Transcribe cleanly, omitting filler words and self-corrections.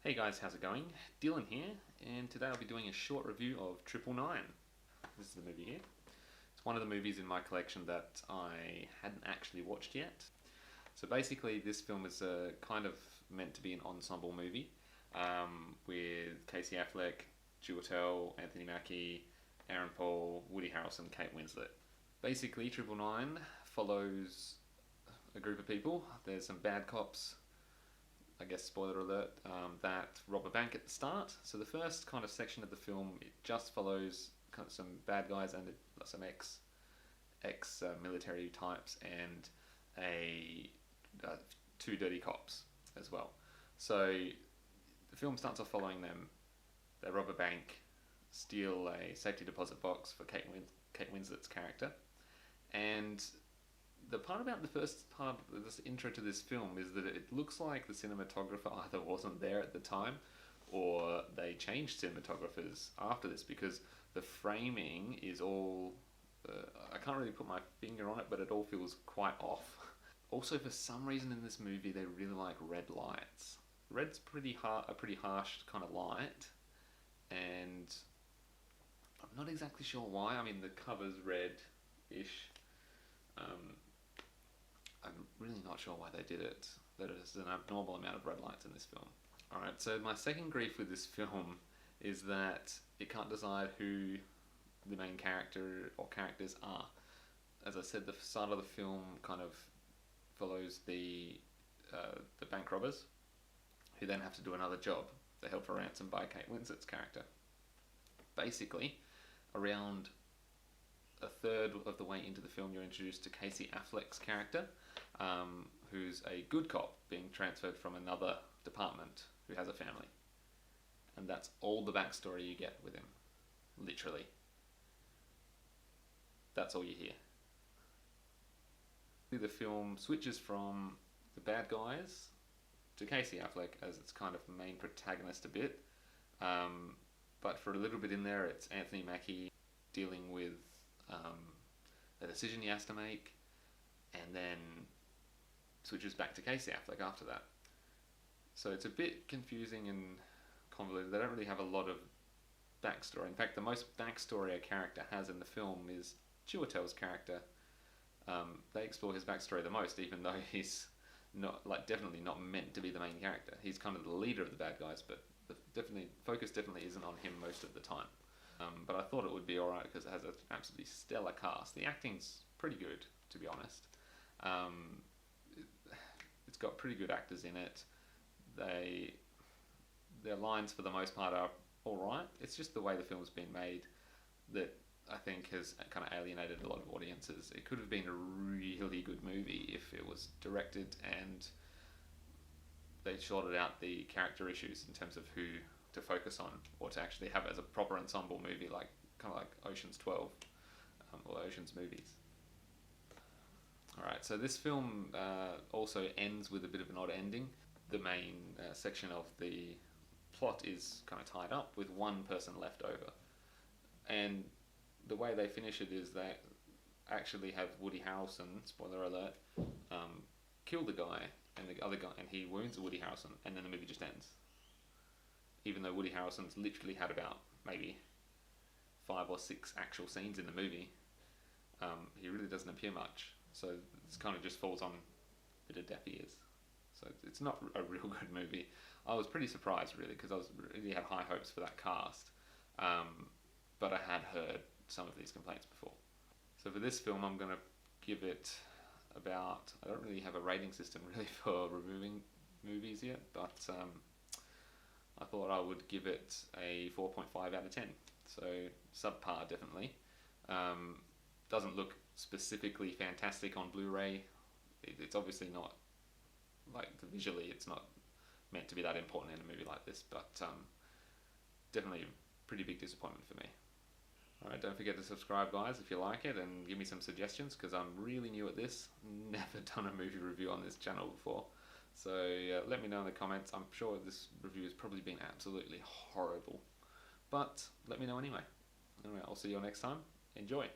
Hey guys, how's it going? Dylan here, and today I'll be doing a short review of 999. This is the movie here. It's one of the movies in my collection that I hadn't actually watched yet. So basically this film is kind of meant to be an ensemble movie with Casey Affleck, Chiwetel, Anthony Mackie, Aaron Paul, Woody Harrelson, Kate Winslet. Basically 999 follows a group of people. There's some bad cops, I guess spoiler alert, that rob a bank at the start. So the first kind of section of the film, it just follows kind of some bad guys and some ex military types and two dirty cops as well. So the film starts off following them. They rob a bank, steal a safety deposit box for Kate Winslet's character, and the part about the first part of this intro to this film is that it looks like the cinematographer either wasn't there at the time or they changed cinematographers after this, because the framing is all I can't really put my finger on it, but it all feels quite off. Also, for some reason in this movie they really like red lights. Red's a pretty harsh kind of light, and I'm not exactly sure why. I mean, the cover's red-ish. I'm really not sure why they did it. There is an abnormal amount of red lights in this film. Alright, so my second grief with this film is that it can't decide who the main character or characters are. As I said, the start of the film kind of follows the bank robbers, who then have to do another job. They're held for ransom by Kate Winslet's character. Basically, around a third of the way into the film, you're introduced to Casey Affleck's character, who's a good cop being transferred from another department who has a family. And that's all the backstory you get with him. Literally. That's all you hear. The film switches from the bad guys to Casey Affleck as its kind of main protagonist a bit. But for a little bit in there, it's Anthony Mackie dealing with a decision he has to make, and then switches back to Casey Affleck after that. So it's a bit confusing and convoluted. They don't really have a lot of backstory. In fact, the most backstory a character has in the film is Chiwetel's character. They explore his backstory the most, even though he's definitely not meant to be the main character. He's kind of the leader of the bad guys, but the focus definitely isn't on him most of the time. But I thought it would be alright because it has an absolutely stellar cast. The acting's pretty good, to be honest. It's got pretty good actors in it. Their lines for the most part are alright. It's just the way the film's been made that I think has kind of alienated a lot of audiences. It could have been a really good movie if it was directed and they sorted out the character issues in terms of who to focus on, or to actually have it as a proper ensemble movie, kind of like Ocean's 12 or Ocean's movies. Alright, so this film also ends with a bit of an odd ending. The main section of the plot is kind of tied up with one person left over. And the way they finish it is they actually have Woody Harrelson, spoiler alert, kill the guy, and the other guy, and he wounds Woody Harrelson, and then the movie just ends. Even though Woody Harrelson's literally had about maybe 5 or 6 actual scenes in the movie, he really doesn't appear much. So it's kind of just falls on a bit of deaf ears. So it's not a real good movie. I was pretty surprised, really, because I really had high hopes for that cast. But I had heard some of these complaints before. So for this film, I'm going to give it about... I don't really have a rating system, really, for reviewing movies yet, but I thought I would give it a 4.5 out of 10. So subpar, definitely. Doesn't look specifically fantastic on Blu-ray. It's obviously not, visually it's not meant to be that important in a movie like this, but definitely a pretty big disappointment for me. Alright, don't forget to subscribe, guys, if you like it, and give me some suggestions, because I'm really new at this. Never done a movie review on this channel before. So let me know in the comments. I'm sure this review has probably been absolutely horrible, but let me know anyway. Anyway, I'll see you all next time. Enjoy!